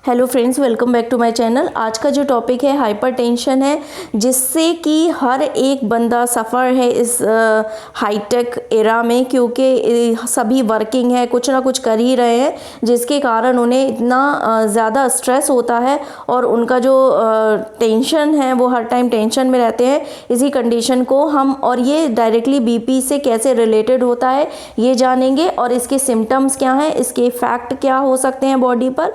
Hello friends, welcome back to my channel. आज का जो टॉपिक है हाइपरटेंशन है, जिससे कि हर एक बंदा सफ़र है इस हाईटेक एरा में, क्योंकि सभी वर्किंग है, कुछ ना कुछ कर ही रहे हैं, जिसके कारण उन्हें इतना ज़्यादा स्ट्रेस होता है और उनका जो टेंशन है वो हर टाइम टेंशन में रहते हैं। इसी कंडीशन को हम और ये डायरेक्टली बीपी से कैसे रिलेटेड होता है ये जानेंगे, और इसके सिम्टम्स क्या हैं, इसके इफ़ेक्ट क्या हो सकते हैं बॉडी पर,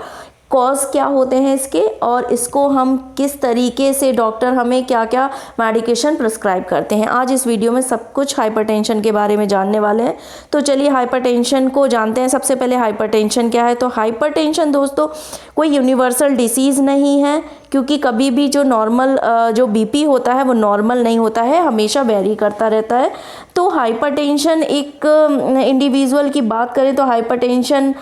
कॉज क्या होते हैं इसके, और इसको हम किस तरीके से डॉक्टर हमें क्या क्या मेडिकेशन प्रिस्क्राइब करते हैं। आज इस वीडियो में सब कुछ हाइपरटेंशन के बारे में जानने वाले हैं। तो चलिए हाइपरटेंशन को जानते हैं। सबसे पहले हाइपरटेंशन क्या है। तो हाइपरटेंशन दोस्तों कोई यूनिवर्सल डिसीज़ नहीं है, क्योंकि कभी भी जो नॉर्मल जो बीपी होता है वो नॉर्मल नहीं होता है, हमेशा वेरी करता रहता है। तो हाइपरटेंशन एक इंडिविजुअल की बात करें तो हाइपरटेंशन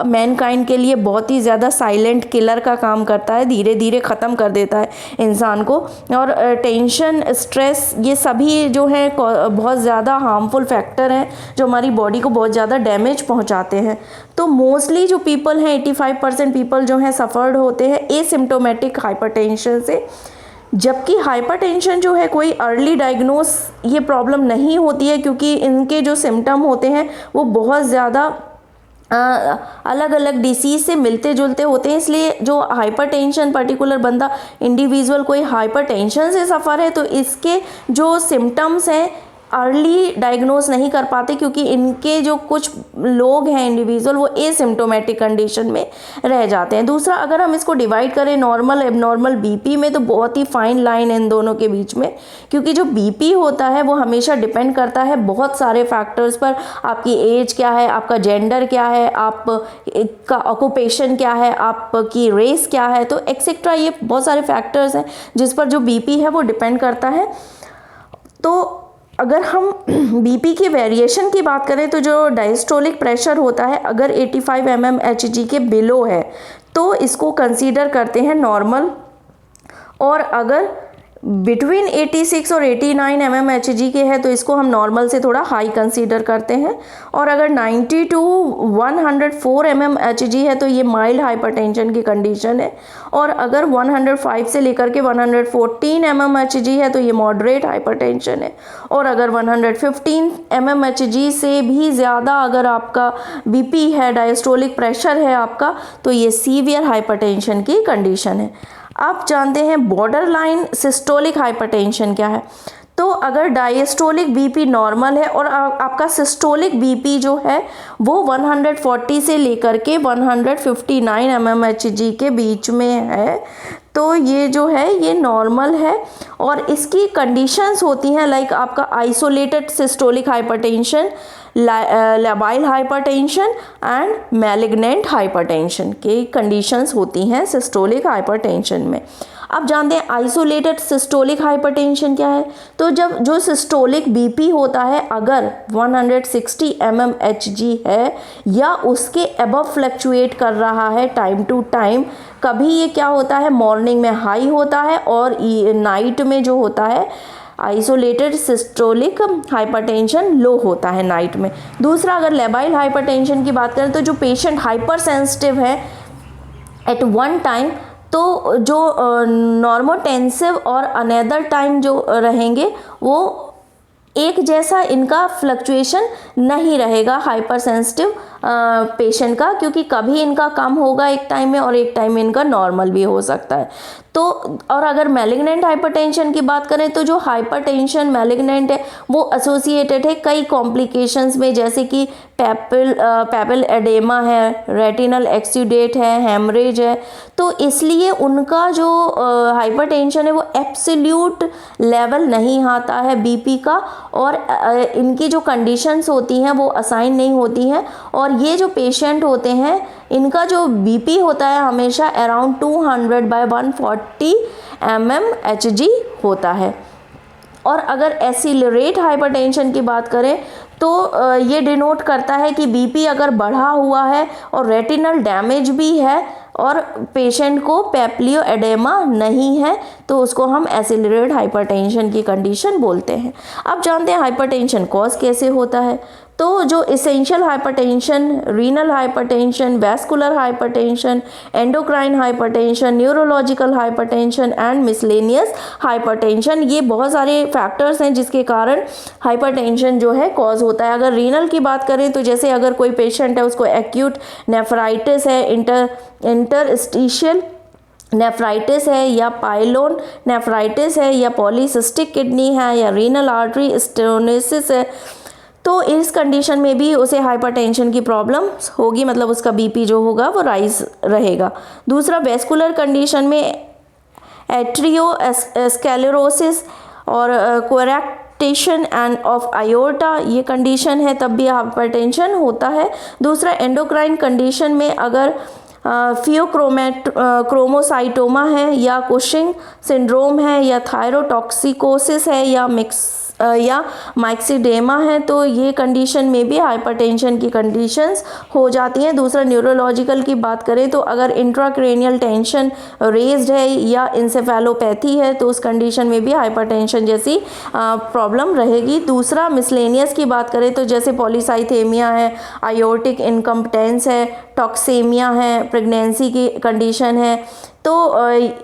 मैनकाइंड के लिए बहुत ही ज़्यादा साइलेंट किलर का काम करता है, धीरे धीरे ख़त्म कर देता है इंसान को। और टेंशन, स्ट्रेस, ये सभी जो है बहुत ज़्यादा हार्मफुल फैक्टर हैं जो हमारी बॉडी को बहुत ज़्यादा डैमेज पहुंचाते हैं। तो मोस्टली जो पीपल हैं, 85% पीपल जो हैं सफ़र्ड होते हैं एसिम्प्टोमेटिक हाइपरटेंशन से, जबकि हाइपरटेंशन जो है कोई अर्ली डायग्नोस ये प्रॉब्लम नहीं होती है, क्योंकि इनके जो सिम्टम होते हैं वो बहुत ज़्यादा अलग अलग डिसीज़ से मिलते जुलते होते हैं। इसलिए जो हाइपरटेंशन पर्टिकुलर बंदा इंडिविजुअल कोई हाइपरटेंशन से सफ़र है तो इसके जो सिम्टम्स हैं अर्ली डायग्नोस नहीं कर पाते, क्योंकि इनके जो कुछ लोग हैं इंडिविजुअल वो एसिम्प्टोमेटिक कंडीशन में रह जाते हैं। दूसरा, अगर हम इसको डिवाइड करें नॉर्मल एबनॉर्मल बीपी में, तो बहुत ही फाइन लाइन है इन दोनों के बीच में, क्योंकि जो बीपी होता है वो हमेशा डिपेंड करता है बहुत सारे फैक्टर्स पर। आपकी एज क्या है, आपका जेंडर क्या है, आपका ऑक्यूपेशन क्या है, आपकी रेस क्या है, तो एक्सेट्रा, ये बहुत सारे फैक्टर्स हैं जिस पर जो बीपी है वो डिपेंड करता है। तो अगर हम बीपी के वेरिएशन की बात करें तो जो डायस्टोलिक प्रेशर होता है, अगर 85 mmHg के बिलो है तो इसको कंसीडर करते हैं नॉर्मल, और अगर बिटवीन 86 और 89 mmHg के है तो इसको हम नॉर्मल से थोड़ा हाई कंसीडर करते हैं, और अगर 90 to 104 mmHg है तो ये माइल्ड हाइपरटेंशन की कंडीशन है, और अगर 105 से लेकर के 114 mmHg है तो ये मॉडरेट हाइपरटेंशन है, और अगर 115 mmHg से भी ज़्यादा अगर आपका बीपी है, डायस्टोलिक प्रेशर है आपका, तो ये सीवियर हाइपरटेंशन की कंडीशन है। आप जानते हैं बॉर्डर लाइन सिस्टोलिक हाइपरटेंशन क्या है। तो अगर डायस्टोलिक बीपी नॉर्मल है और आपका सिस्टोलिक बीपी जो है वो 140 से लेकर के 159 mmHg के बीच में है, तो ये जो है ये नॉर्मल है। और इसकी कंडीशंस होती हैं लाइक आपका isolated systolic hypertension, labile hypertension and malignant hypertension की कंडीशंस होती हैं सिस्टोलिक हाइपरटेंशन में। अब जानते हैं आइसोलेटेड सिस्टोलिक हाइपरटेंशन क्या है। तो जब जो सिस्टोलिक बीपी होता है अगर 160 mmHg है या उसके अबव फ्लक्चुएट कर रहा है टाइम टू टाइम, कभी ये क्या होता है मॉर्निंग में हाई होता है और नाइट में जो होता है आइसोलेटेड सिस्टोलिक हाइपरटेंशन लो होता है नाइट में। दूसरा, अगर लेबाइल हाइपरटेंशन की बात करें तो जो पेशेंट हाइपर सेंसिटिव है एट वन टाइम, तो जो नॉर्मोटेंसिव और अनदर टाइम जो रहेंगे वो एक जैसा इनका फ्लक्चुएशन नहीं रहेगा हाइपर सेंसिटिव पेशेंट का, क्योंकि कभी इनका कम होगा एक टाइम में और एक टाइम में इनका नॉर्मल भी हो सकता है। तो और अगर मैलिग्नेंट हाइपरटेंशन की बात करें तो जो हाइपरटेंशन मैलिग्नेंट है वो एसोसिएटेड है कई कॉम्प्लिकेशंस में, जैसे कि पैपिल एडेमा है, रेटिनल एक्सीडेट है, हेमरेज है। तो इसलिए उनका जो हाइपरटेंशन है वो एब्सोल्यूट लेवल नहीं आता है बीपी का, और इनकी जो कंडीशंस होती हैं वो असाइन नहीं होती हैं। और ये जो पेशेंट होते हैं इनका जो बीपी होता है हमेशा अराउंड 200/140 mmHg होता है। और अगर एसिलरेट हाइपरटेंशन की बात करें तो ये डिनोट करता है कि बीपी अगर बढ़ा हुआ है और रेटिनल डैमेज भी है और पेशेंट को पेप्लियो एडेमा नहीं है तो उसको हम एसिलरेटेड हाइपरटेंशन की कंडीशन बोलते हैं। अब जानते हैं हाइपरटेंशन कॉज कैसे होता है। तो जो essential hypertension, renal hypertension, vascular hypertension, endocrine hypertension, neurological hypertension and miscellaneous hypertension, ये बहुत सारे फैक्टर्स हैं जिसके कारण हाइपरटेंशन जो है कॉज होता है। अगर रीनल की बात करें तो जैसे अगर कोई पेशेंट है उसको एक्यूट नेफ्राइटिस है, इंटरस्टिशियल नेफ्राइटिस है, या पाइलोन नेफ्राइटिस है, या पॉलीसिस्टिक किडनी है, या रीनल आर्टरी स्टेनोसिस है, तो इस कंडीशन में भी उसे हाइपरटेंशन की प्रॉब्लम होगी, मतलब उसका बीपी जो होगा वो राइज रहेगा। दूसरा, वेस्कुलर कंडीशन में एट्रियोस्क्लेरोसिस और कोरेक्टेशन एंड ऑफ आयोर्टा, ये कंडीशन है, तब भी हाइपरटेंशन होता है। दूसरा, एंडोक्राइन कंडीशन में अगर क्रोमोसाइटोमा है, या कुशिंग सिंड्रोम है, या थायरोटॉक्सिकोसिस है, या माइक्सीडेमा है, तो ये कंडीशन में भी हाइपरटेंशन की कंडीशंस हो जाती हैं। दूसरा, न्यूरोलॉजिकल की बात करें तो अगर इंट्राक्रेनियल टेंशन रेज्ड है या इंसेफेलोपैथी है तो उस कंडीशन में भी हाइपरटेंशन जैसी प्रॉब्लम रहेगी। दूसरा, मिसलेनियस की बात करें तो जैसे पॉलीसाइथेमिया है, आयोर्टिक इनकम्पिटेंस है, टॉक्सेमिया है, प्रेगनेंसी की कंडीशन है, तो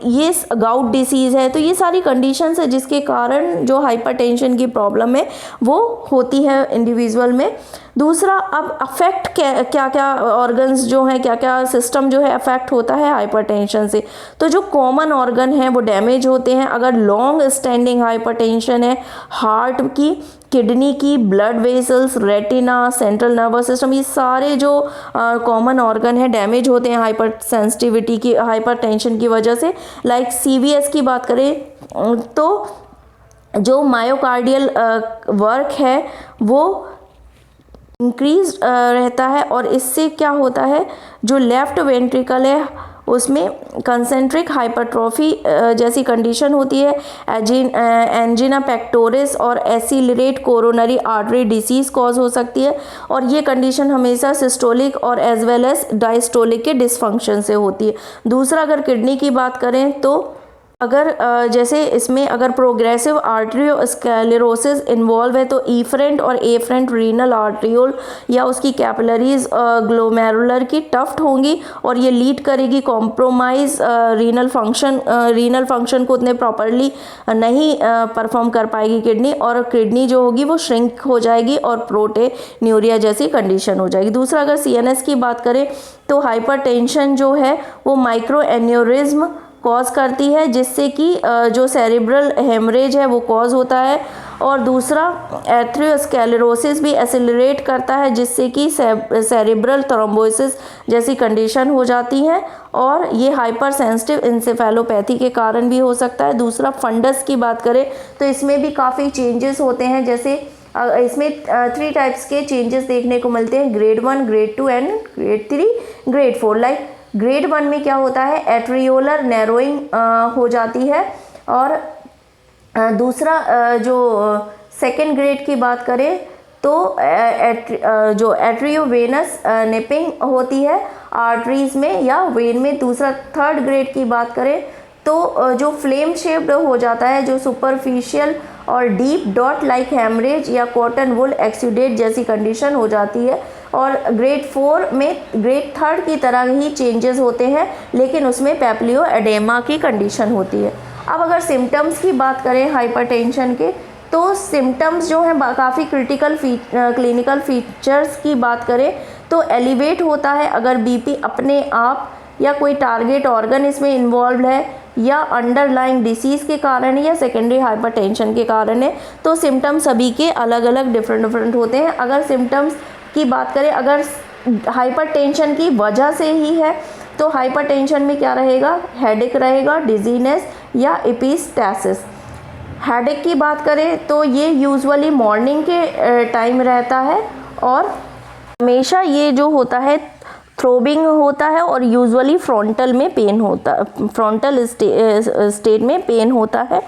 ये गाउट डिसीज़ है, तो ये सारी कंडीशंस है जिसके कारण जो हाइपरटेंशन की प्रॉब्लम है वो होती है इंडिविजुअल में। दूसरा, अब अफेक्ट क्या क्या ऑर्गन्स जो हैं, क्या क्या सिस्टम जो है अफेक्ट होता है हाइपरटेंशन से, तो जो कॉमन ऑर्गन हैं वो डैमेज होते हैं। अगर लॉन्ग स्टैंडिंग हाइपरटेंशन है, हार्ट की, किडनी की, blood vessels, retina, central nervous system, ये सारे जो कॉमन ऑर्गन है डैमेज होते हैं हाइपर सेंसिटिविटी की, हाइपरटेंशन की वजह से। लाइक सीवीएस की बात करें तो जो मायोकार्डियल वर्क है वो इंक्रीज रहता है, और इससे क्या होता है, जो लेफ्ट वेंट्रिकल है उसमें कंसेंट्रिक हाइपरट्रॉफी जैसी कंडीशन होती है। एंजिना पेक्टोरिस और accelerate coronary artery disease cause हो सकती है, और ये कंडीशन हमेशा सिस्टोलिक और एज वेल एज डायस्टोलिक के डिसफंक्शन से होती है। दूसरा, अगर किडनी की बात करें तो अगर जैसे इसमें अगर प्रोग्रेसिव आर्टरियोस्क्लेरोसिस इन्वॉल्व है तो ईफरेंट और एफरेंट रीनल आर्ट्रियोल या उसकी कैपिलरीज ग्लोमेरुलर की टफ्ट होंगी, और ये लीड करेगी कॉम्प्रोमाइज रीनल फंक्शन को उतने प्रॉपरली नहीं परफॉर्म कर पाएगी किडनी, और किडनी जो होगी वो श्रिंक हो जाएगी और प्रोटेन्यूरिया जैसी कंडीशन हो जाएगी। दूसरा, अगर सीएनएस की बात करें तो हाइपरटेंशन जो है वो माइक्रो एन्यूरिज्म कॉज करती है, जिससे कि जो सेरिब्रल हेमरेज है वो कॉज होता है। और दूसरा, एथेरोस्क्लेरोसिस भी एसिलरेट करता है, जिससे कि सेरिब्रल थ्रोम्बोसिस जैसी कंडीशन हो जाती है, और ये हाइपर सेंसिटिव इंसेफेलोपैथी के कारण भी हो सकता है। दूसरा, फंडस की बात करें तो इसमें भी काफ़ी चेंजेस होते हैं, जैसे इसमें 3 टाइप्स के चेंजेस देखने को मिलते हैं, grade 1, grade 2 and grade 3, grade 4। Like grade 1 में क्या होता है, एट्रियोलर नैरोइंग हो जाती है, और दूसरा जो सेकेंड ग्रेड की बात करें तो जो एट्रियोवेनस निपिंग होती है आर्टरीज में या वेन में। दूसरा, थर्ड ग्रेड की बात करें तो जो फ्लेम शेप्ड हो जाता है, जो सुपरफिशियल और डीप डॉट लाइक हेमरेज या कॉटन वुल एक्सुडेट जैसी कंडीशन हो जाती है। और ग्रेड 4 में ग्रेड 3 की तरह ही चेंजेस होते हैं, लेकिन उसमें पेप्लियो एडेमा की कंडीशन होती है। अब अगर सिम्टम्स की बात करें हाइपरटेंशन के, तो सिम्टम्स जो हैं काफ़ी क्लिनिकल फीचर्स की बात करें तो एलिवेट होता है अगर बीपी अपने आप या कोई टारगेट ऑर्गन इसमें इन्वॉल्व है, या अंडरलाइंग डिसीज़ के कारण है, या सेकेंडरी हाइपरटेंशन के कारण है। तो सिम्टम्स सभी के अलग अलग डिफरेंट होते हैं। अगर सिम्टम्स की बात करें, अगर हाइपरटेंशन की वजह से ही है तो हाइपरटेंशन में क्या रहेगा, हेडेक रहेगा, डिजीनेस या एपिस्टैसिस। हेडेक की बात करें तो ये यूजुअली मॉर्निंग के टाइम रहता है, और हमेशा ये जो होता है थ्रोबिंग होता है और यूजुअली फ्रंटल में पेन होता है, फ्रंटल स्टेट में पेन होता है।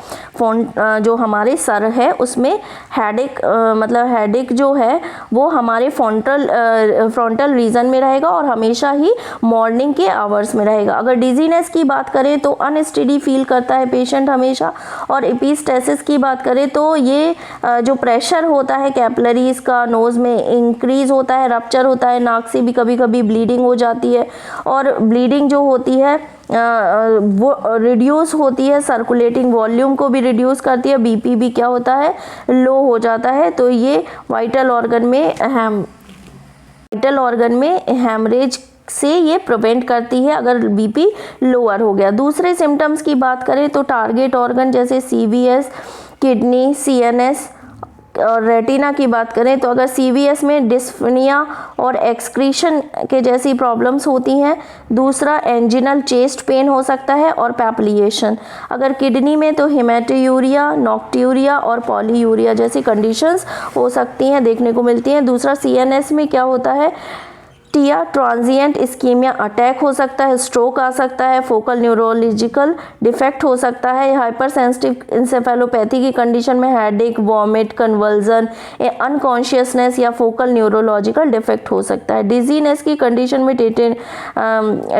जो हमारे सर है उसमें हेडेक, मतलब हेडेक जो है वो हमारे फ्रंटल रीजन में रहेगा और हमेशा ही मॉर्निंग के आवर्स में रहेगा। अगर डिजीनेस की बात करें तो अनस्टेडी फील करता है पेशेंट हमेशा। और एपिस्टेसिस की बात करें तो ये जो प्रेशर होता है कैपिलरीज का नोज़ में इंक्रीज होता है, रप्चर होता है, नाक से भी कभी कभी ब्लीडिंग हो जाती है और ब्लीडिंग जो होती है वो रिड्यूस होती है, सर्कुलेटिंग वॉल्यूम को भी रिड्यूस करती है, बीपी भी क्या होता है लो हो जाता है। तो ये वाइटल ऑर्गन में हैमरेज से ये प्रिवेंट करती है अगर बीपी लोअर हो गया। दूसरे सिम्टम्स की बात करें तो टारगेट ऑर्गन जैसे सीवीएस, किडनी, सीएनएस और रेटिना की बात करें तो अगर सीवीएस में डिस्फनिया और एक्सक्रीशन के जैसी प्रॉब्लम्स होती हैं। दूसरा एंजिनल चेस्ट पेन हो सकता है और पैप्लिएशन। अगर किडनी में तो हेमेटोयूरिया, नॉक्ट्यूरिया और पॉलीयूरिया जैसी कंडीशंस हो सकती हैं, देखने को मिलती हैं। दूसरा सीएनएस में क्या होता है टिया, ट्रांजिएंट इस्कीमिया अटैक हो सकता है, स्ट्रोक आ सकता है, फोकल न्यूरोलॉजिकल डिफेक्ट हो सकता है, हाइपर सेंसिटिव इंसेफेलोपैथी की कंडीशन में हेडेक, वॉमिट, कन्वल्जन, अनकॉन्शियसनेस या फोकल न्यूरोलॉजिकल डिफेक्ट हो सकता है। डिजीनेस की कंडीशन में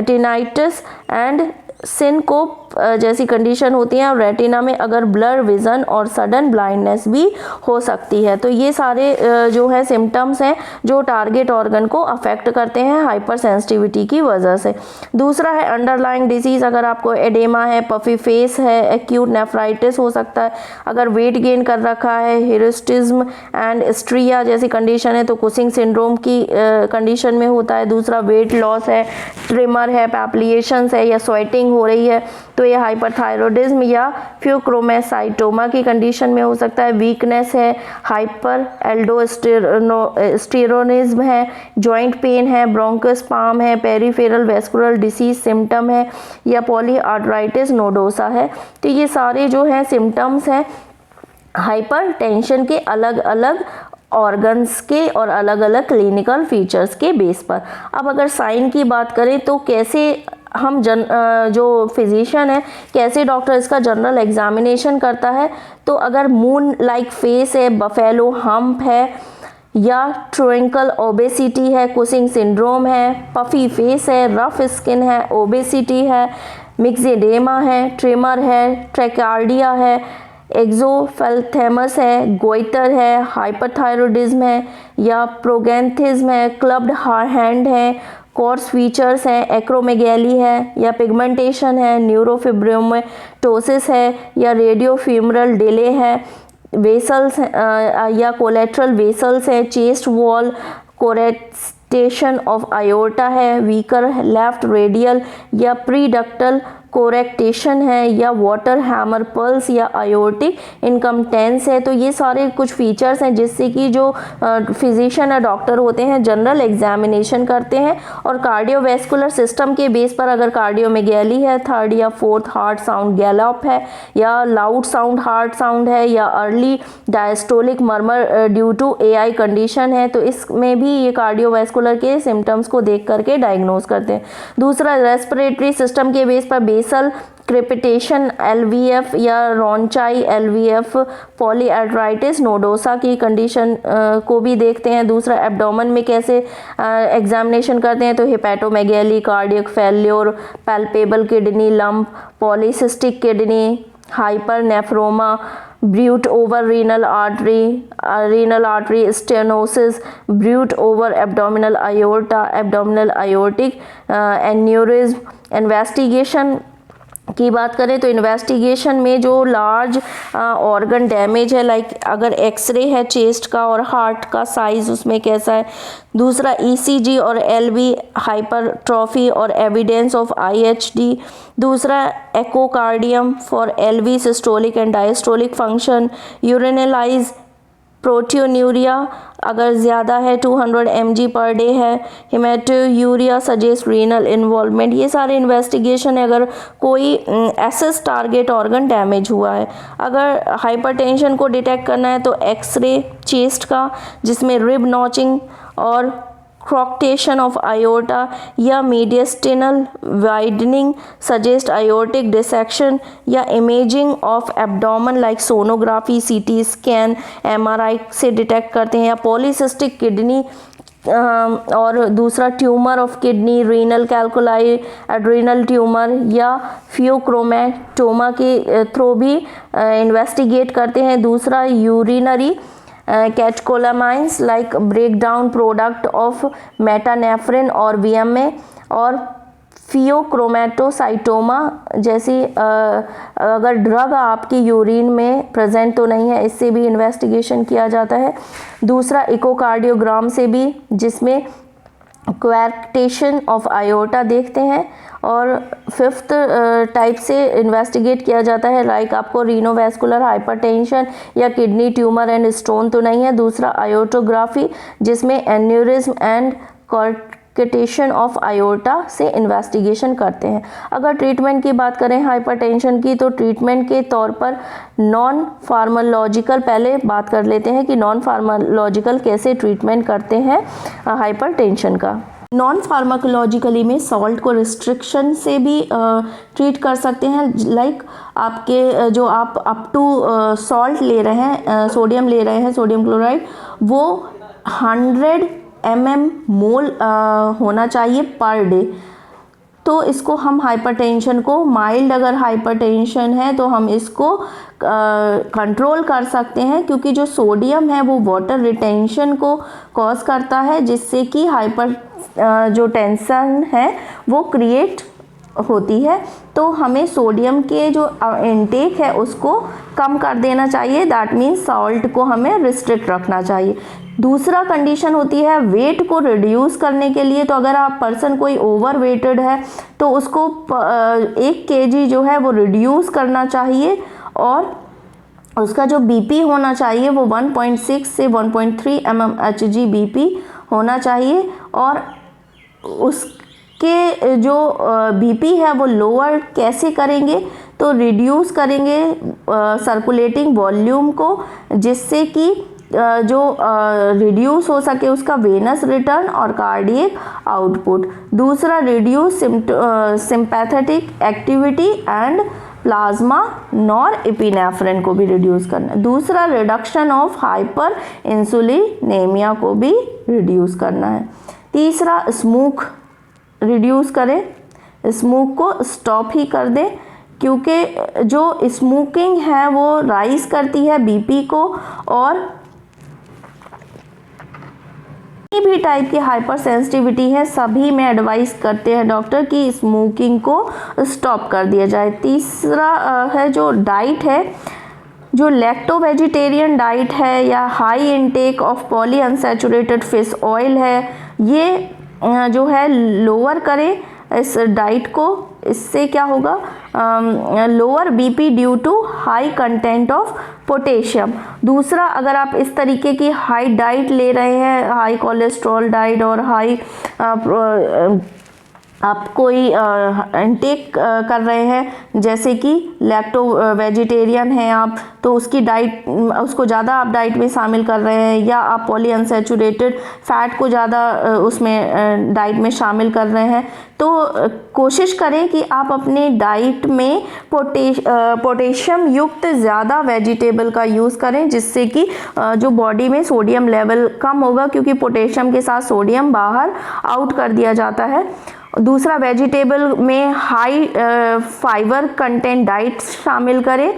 टिनाइटिस एंड सिनकोप जैसी कंडीशन होती है। और रेटिना में अगर ब्लर विज़न और सडन ब्लाइंडनेस भी हो सकती है। तो ये सारे जो है सिम्टम्स हैं जो टारगेट ऑर्गन को अफेक्ट करते हैं हाइपर सेंसिटिविटी की वजह से। दूसरा है अंडरलाइंग डिजीज़, अगर आपको एडेमा है, पफी फेस है, एक्यूट नेफ्राइटिस हो सकता है, अगर वेट गेन कर रखा है, हिस्टिज्म एंड स्ट्रिया जैसी कंडीशन है तो कुसिंग सिंड्रोम की कंडीशन में होता है। दूसरा वेट लॉस है, ट्रिमर है, पैप्लिएशंस है या स्वेटिंग हो रही है तो ये हाइपरथायरॉयडिज्म या फ्यूक्रोमेसाइटोमा की कंडीशन में हो सकता है। वीकनेस है, हाइपर एल्डोस्टेरोनिज्म है, जॉइंट पेन है, ब्रोंकोस्पाज्म है, पेरिफेरल वेस्कुलर डिसीज सिम्टम है या पॉलीआर्थराइटिस नोडोसा है। तो ये सारे जो हैं सिम्टम्स हैं हाइपरटेंशन के अलग अलग ऑर्गन्स के और अलग अलग क्लिनिकल फीचर्स के बेस पर। अब अगर साइन की बात करें तो कैसे हम जो फिजिशियन है कैसे डॉक्टर इसका जनरल एग्जामिनेशन करता है। तो अगर मून लाइक फेस है, बफेलो हम्प है या ट्विंकल ओबेसिटी है, कुसिंग सिंड्रोम है, पफी फेस है, रफ स्किन है, ओबेसिटी है, मिक्सेडेमा है, ट्रिमर है, ट्रैकार्डिया है, एक्सोफेल्थेमस है, गोइटर है, हाइपरथायरॉयडिज्म है या प्रोगैंथिज्म है, क्लब्ड हैंड है, कोर्स फीचर्स हैं, एक्रोमेगैली है या पिगमेंटेशन है, न्यूरोफिब्रोमेटोसिस है या रेडियोफ्यूमरल डिले है, वेसल्स या कोलेट्रल वेसल्स है, चेस्ट वॉल कोरेक्टेशन ऑफ आयोर्टा है, वीकर लेफ्ट रेडियल या प्रीडक्टल कोरेक्टेशन है या वाटर हैमर पल्स या आयोर्टिक इनकम्टेंस है। तो ये सारे कुछ फीचर्स हैं जिससे कि जो फिजिशियन या डॉक्टर होते हैं जनरल एग्जामिनेशन करते हैं। और कार्डियोवैस्कुलर सिस्टम के बेस पर अगर कार्डियोमेगैली है, थर्ड या फोर्थ हार्ट साउंड गैलॉप है या लाउड साउंड हार्ट साउंड है या early diastolic murmur due to AI condition है तो इसमें भी ये कार्डियोवैस्कुलर के सिम्टम्स को देख करके डायग्नोज करते हैं। दूसरा रेस्पिरेटरी सिस्टम के बेस पर बेसल क्रेपिटेशन एलवीएफ या रोंचाई एलवीएफ, पॉलीआर्थराइटिस नोडोसा की कंडीशन को भी देखते हैं। दूसरा एब्डोमेन में कैसे एग्जामिनेशन करते हैं तो hepatomegaly, cardiac failure, palpable kidney lump, polycystic kidney, hyper nephroma, bruit over renal artery stenosis, bruit over abdominal aorta, abdominal aortic aneurysm. Investigation की बात करें तो इन्वेस्टिगेशन में जो लार्ज ऑर्गन डैमेज है लाइक अगर एक्सरे है चेस्ट का और हार्ट का साइज उसमें कैसा है। दूसरा ईसीजी और एलवी हाइपरट्रॉफी और एविडेंस ऑफ आईएचडी। दूसरा echocardiogram for LV systolic and diastolic function. Urinalysis proteinuria अगर ज़्यादा है 200 mg पर डे है। Haematuria suggest renal involvement. ये सारे इन्वेस्टिगेशन है अगर कोई एसेस टारगेट ऑर्गन डैमेज हुआ है। अगर हाइपरटेंशन को डिटेक्ट करना है तो एक्सरे चेस्ट का जिसमें रिब नॉचिंग और क्रॉक्टेशन ऑफ आयोटा या mediastinal widening suggest aortic dissection या imaging of abdomen like sonography, CT scan, MRI से डिटेक्ट करते हैं। या पॉलीसिस्टिक किडनी और दूसरा tumour of kidney, renal calculi, adrenal tumour या फियोक्रोमेटोमा के थ्रू भी इन्वेस्टिगेट करते हैं। दूसरा urinary catecholamines like breakdown product of metanephrine और वीएमए और फियोक्रोमेटोसाइटोमा जैसी अगर ड्रग आपकी यूरिन में प्रेजेंट तो नहीं है, इससे भी इन्वेस्टिगेशन किया जाता है। दूसरा इकोकार्डियोग्राम से भी, जिसमें क्वार्टेशन ऑफ आयोटा देखते हैं। और फिफ्थ टाइप से इन्वेस्टिगेट किया जाता है लाइक आपको रीनोवैस्कुलर हाइपरटेंशन या किडनी ट्यूमर एंड स्टोन तो नहीं है। दूसरा आयोटोग्राफी, जिसमें एन्यूरिज्म एंड कॉर्टिकेशन ऑफ आयोटा से इन्वेस्टिगेशन करते हैं। अगर ट्रीटमेंट की बात करें हाइपरटेंशन की, तो ट्रीटमेंट के तौर पर नॉन फार्माकोलॉजिकल, पहले बात कर लेते हैं कि नॉन फार्माकोलॉजिकल कैसे ट्रीटमेंट करते हैं हाइपरटेंशन का। नॉन फार्माकोलॉजिकली में सॉल्ट को रिस्ट्रिक्शन से भी ट्रीट कर सकते हैं। लाइक आपके जो आप अप टू सॉल्ट ले रहे हैं, सोडियम ले रहे हैं, सोडियम क्लोराइड, वो 100 mm मोल होना चाहिए पर डे। तो इसको हम हाइपरटेंशन को, माइल्ड अगर हाइपरटेंशन है तो हम इसको कंट्रोल कर सकते हैं, क्योंकि जो सोडियम है वो वाटर रिटेंशन को कॉज करता है, जिससे कि जो टेंशन है वो क्रिएट होती है। तो हमें सोडियम के जो इनटेक है उसको कम कर देना चाहिए। दैट मीन्स सॉल्ट को हमें रिस्ट्रिक्ट रखना चाहिए। दूसरा कंडीशन होती है वेट को रिड्यूस करने के लिए। तो अगर आप पर्सन कोई ओवर वेटेड है तो उसको 1 kg जो है वो रिड्यूस करना चाहिए, और उसका जो बीपी होना चाहिए वो 1.6 से 1.3 mmHg बीपी होना चाहिए। और उसके जो बीपी है वो लोअर कैसे करेंगे, तो रिड्यूस करेंगे सर्कुलेटिंग वॉल्यूम को, जिससे कि जो रिड्यूस हो सके उसका वेनस रिटर्न और कार्डियक आउटपुट। दूसरा reduce sympathetic activity and plasma nor epinephrine को भी रिड्यूस करना है। दूसरा रिडक्शन ऑफ हाइपर इंसुलिनेमिया को भी रिड्यूस करना है। तीसरा स्मोक रिड्यूस करें, स्मोक को स्टॉप ही कर दें, क्योंकि जो स्मोकिंग है वो राइज करती है बीपी को, और भी टाइप की हाइपर सेंसिटिविटी है सभी में एडवाइस करते हैं डॉक्टर कि स्मोकिंग को स्टॉप कर दिया जाए। तीसरा है जो डाइट है, जो लैक्टो वेजिटेरियन डाइट है या high intake of poly unsaturated fish oil है, ये जो है लोअर करें इस डाइट को। इससे क्या होगा, lower BP due to high content of potassium. दूसरा, अगर आप इस तरीके की हाई डाइट ले रहे हैं, हाई कोलेस्ट्रॉल डाइट और हाई आप कोई इनटेक कर रहे हैं, जैसे कि लैक्टो वेजिटेरियन हैं आप, तो उसकी डाइट, उसको ज़्यादा आप डाइट में शामिल कर रहे हैं, या आप पॉली अनसैचुरेटेड फ़ैट को ज़्यादा उसमें डाइट में शामिल कर रहे हैं, तो कोशिश करें कि आप अपने डाइट में पोटेशियम युक्त ज़्यादा वेजिटेबल का यूज़ करें, जिससे कि जो बॉडी में सोडियम लेवल कम होगा, क्योंकि पोटेशियम के साथ सोडियम बाहर आउट कर दिया जाता है। दूसरा, वेजिटेबल में हाई फाइबर कंटेंट डाइट शामिल करें।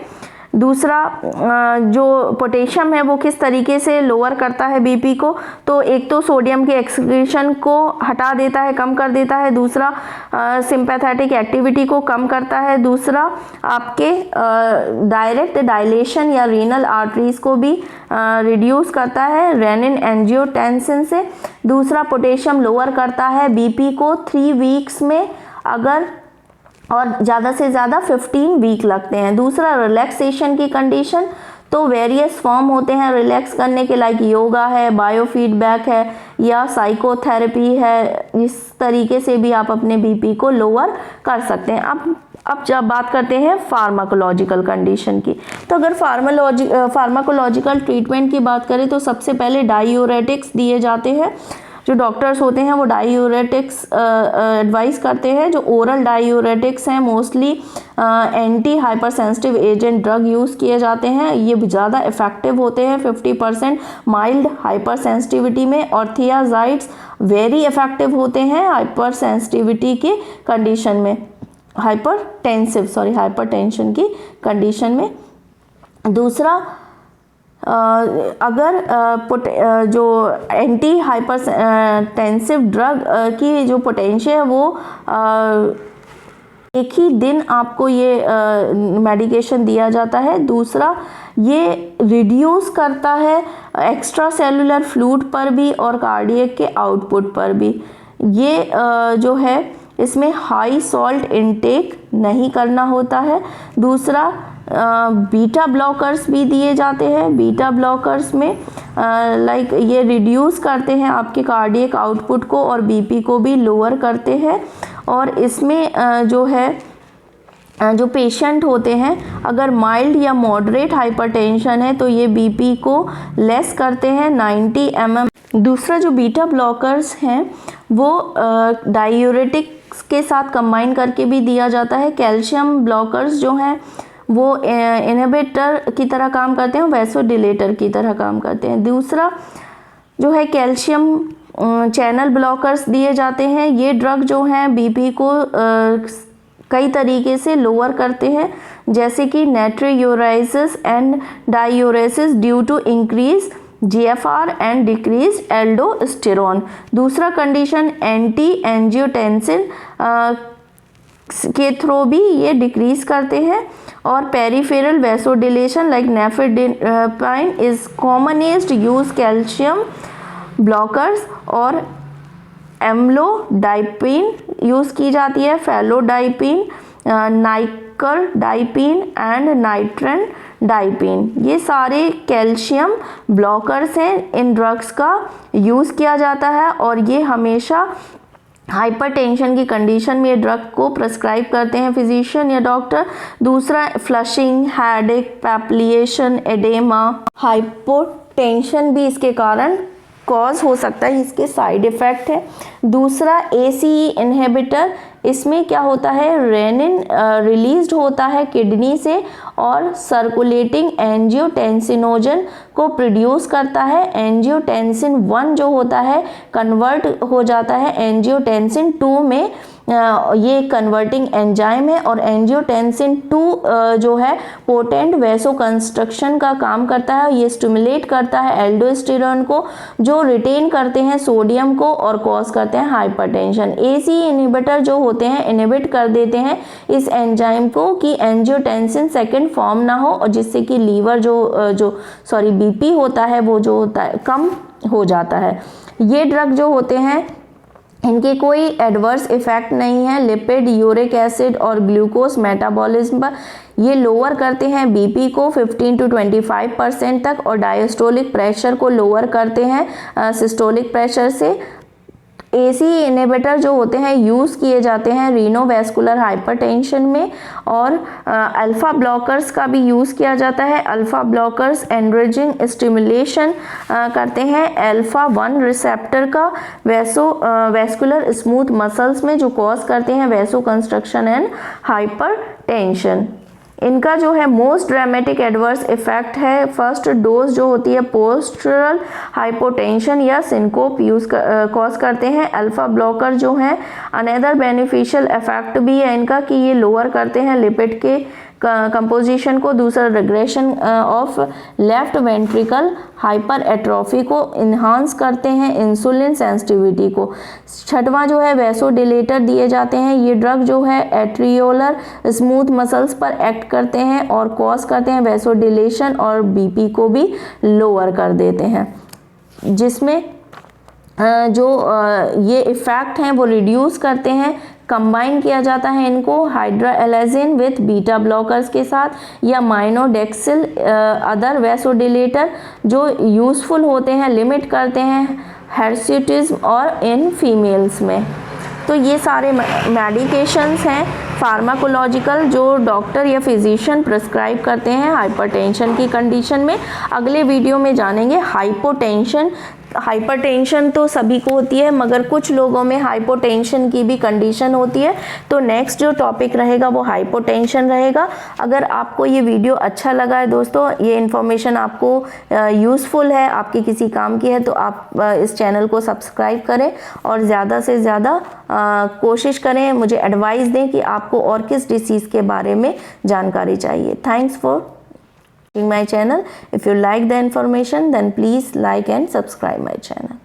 दूसरा, जो पोटेशियम है वो किस तरीके से लोअर करता है बीपी को, तो एक तो सोडियम के एक्सक्रीशन को हटा देता है, कम कर देता है। दूसरा, सिंपैथेटिक एक्टिविटी को कम करता है। दूसरा, आपके डायरेक्ट डायलेशन या रीनल आर्टरीज को भी रिड्यूस करता है रेनिन एंजियोटेंसिन से। दूसरा, पोटेशियम लोअर करता है बीपी को 3 वीक्स में, अगर और ज़्यादा से ज़्यादा 15 वीक लगते हैं। दूसरा, रिलैक्सेशन की कंडीशन, तो वेरियस फॉर्म होते हैं रिलैक्स करने के, लाइक योगा है, बायोफीडबैक है, या साइकोथेरेपी है। इस तरीके से भी आप अपने बीपी को लोअर कर सकते हैं। अब जब बात करते हैं फार्माकोलॉजिकल कंडीशन की, तो अगर फार्माकोलॉजिकल ट्रीटमेंट की बात करें तो सबसे पहले डायूरेटिक्स दिए जाते हैं। जो डॉक्टर्स होते हैं वो डायूरेटिक्स एडवाइस करते हैं। जो ओरल डायूरेटिक्स हैं mostly anti hypersensitive agent drug use किए जाते हैं, ये ज़्यादा इफ़ेक्टिव होते हैं 50% माइल्ड हाइपरसेंसिटिविटी में, और थियाज़ाइड्स वेरी इफ़ेक्टिव होते हैं हाइपरसेंसिटिविटी के कंडीशन में, हाइपरटेंशन की कंडीशन में। दूसरा, अगर जो एंटी हाइपरटेंसिव ड्रग की जो पोटेंशियल है वो एक ही दिन आपको ये मेडिकेशन दिया जाता है। दूसरा, ये रिड्यूस करता है एक्स्ट्रा सेलुलर फ्लूइड पर भी और कार्डियक के आउटपुट पर भी। ये जो है इसमें हाई सॉल्ट इनटेक नहीं करना होता है। दूसरा, बीटा ब्लॉकर्स भी दिए जाते हैं। बीटा ब्लॉकर्स में लाइक ये रिड्यूस करते हैं आपके कार्डियक आउटपुट को और बीपी को भी लोअर करते हैं। और इसमें जो है जो पेशेंट होते हैं अगर माइल्ड या मॉडरेट हाइपरटेंशन है तो ये बीपी को लेस करते हैं 90 mm। दूसरा, जो बीटा ब्लॉकर्स हैं वो डायूरेटिक्स के साथ कंबाइन करके भी दिया जाता है। कैल्शियम ब्लॉकर्स जो हैं वो इनहिबिटर की तरह काम करते हैं, वैसोडिलेटर की तरह काम करते हैं। दूसरा जो है कैल्शियम चैनल ब्लॉकर्स दिए जाते हैं। ये ड्रग जो हैं बीपी को कई तरीके से लोअर करते हैं, जैसे कि natriuresis and diuresis due to increase GFR and decrease aldosterone. दूसरा कंडीशन एंटी एंजियोटेंसिन के थ्रू भी ये डिक्रीज करते हैं। और peripheral vasodilation like nifedipine is commonest use calcium blockers. और एम्लोडाइपिन यूज़ की जाती है, फेलोडाइपिन, नाइकरडाइपिन एंड नाइट्रेनडाइपिन। ये सारे कैल्शियम ब्लॉकर्स हैं। इन ड्रग्स का यूज़ किया जाता है और ये हमेशा हाइपरटेंशन की कंडीशन में ये ड्रग को प्रेस्क्राइब करते हैं फिजिशियन या डॉक्टर। दूसरा, फ्लशिंग, हेडेक, पैप्लिएशन, एडेमा, हाइपोटेंशन भी इसके कारण कॉज हो सकता है, इसके साइड इफ़ेक्ट है। दूसरा, ACE इनहिबिटर, इसमें क्या होता है रेनिन रिलीज्ड होता है किडनी से और सर्कुलेटिंग एंजियोटेंसिनोजन को प्रोड्यूस करता है। एंजियोटेंसिन 1 जो होता है कन्वर्ट हो जाता है एंजियोटेंसिन 2 में। ये कन्वर्टिंग एंजाइम है और एंजियोटेंसिन 2 जो है पोटेंट वैसो कंस्ट्रक्शन का काम करता है। ये स्टिमुलेट करता है एल्डोस्टेरोन को जो रिटेन करते हैं सोडियम को और कॉज करते हैं हाइपरटेंशन। ACE इनहिबिटर जो होते हैं इनहिबिट कर देते हैं इस एंजाइम को कि एंजियोटेंसिन सेकेंड फॉर्म ना हो और जिससे कि लीवर बीपी होता है वो जो होता है कम हो जाता है। ये ड्रग जो होते हैं इनके कोई एडवर्स इफ़ेक्ट नहीं है लिपिड, यूरिक एसिड और ग्लूकोज मेटाबॉलिज्म पर। ये लोअर करते हैं बीपी को 15 to 25% तक और डायस्टोलिक प्रेशर को लोअर करते हैं सिस्टोलिक प्रेशर से। ACE इनहिबिटर जो होते हैं यूज़ किए जाते हैं रीनोवैस्कुलर हाइपरटेंशन में। और अल्फ़ा ब्लॉकर्स का भी यूज़ किया जाता है। अल्फ़ा ब्लॉकर्स एंड्रोजन स्टिमुलेशन करते हैं अल्फ़ा 1 रिसेप्टर का वैस्कुलर स्मूथ मसल्स में जो कॉज करते हैं वैसो कंस्ट्रक्शन एंड हाइपरटेंशन। इनका जो है मोस्ट ड्रामेटिक एडवर्स इफेक्ट है फर्स्ट डोज जो होती है पोस्टरल हाइपोटेंशन या सिंकोप कॉज करते हैं। अल्फा ब्लॉकर जो हैं अनदर बेनिफिशियल इफेक्ट भी है इनका कि ये लोअर करते हैं लिपिड के कंपोजिशन को। दूसरा, regression of left ventricle hyper atrophy को इन्हांस करते हैं इंसुलिन सेंसिटिविटी को। छठवां जो है वैसोडिलेटर दिए जाते हैं। ये ड्रग जो है एट्रियोलर स्मूथ मसल्स पर एक्ट करते हैं और कॉज करते हैं वैसोडिलेशन और बीपी को भी लोअर कर देते हैं, जिसमें जो ये इफ़ेक्ट हैं वो रिड्यूस करते हैं। कंबाइन किया जाता है इनको हाइड्राएलाजिन विथ बीटा ब्लॉकर्स के साथ या माइनोडेक्सिल अदर वैसोडिलेटर जो यूज़फुल होते हैं, लिमिट करते हैं हिर्सुटिज्म और इन फीमेल्स में। तो ये सारे मेडिकेशंस हैं फार्माकोलॉजिकल जो डॉक्टर या फिजिशियन प्रिस्क्राइब करते हैं हाइपरटेंशन की कंडीशन में। अगले वीडियो में जानेंगे हाइपोटेंशन हाइपरटेंशन तो सभी को होती है, मगर कुछ लोगों में हाइपोटेंशन की भी कंडीशन होती है। तो नेक्स्ट जो टॉपिक रहेगा वो हाइपोटेंशन रहेगा। अगर आपको ये वीडियो अच्छा लगा है दोस्तों, ये इन्फॉर्मेशन आपको यूज़फुल है, आपके किसी काम की है, तो आप इस चैनल को सब्सक्राइब करें और ज़्यादा से ज़्यादा कोशिश करें, मुझे एडवाइस दें कि आपको और किस डिसीज़ के बारे में जानकारी चाहिए। Thanks for my channel. If you like the information, then please like and subscribe my channel.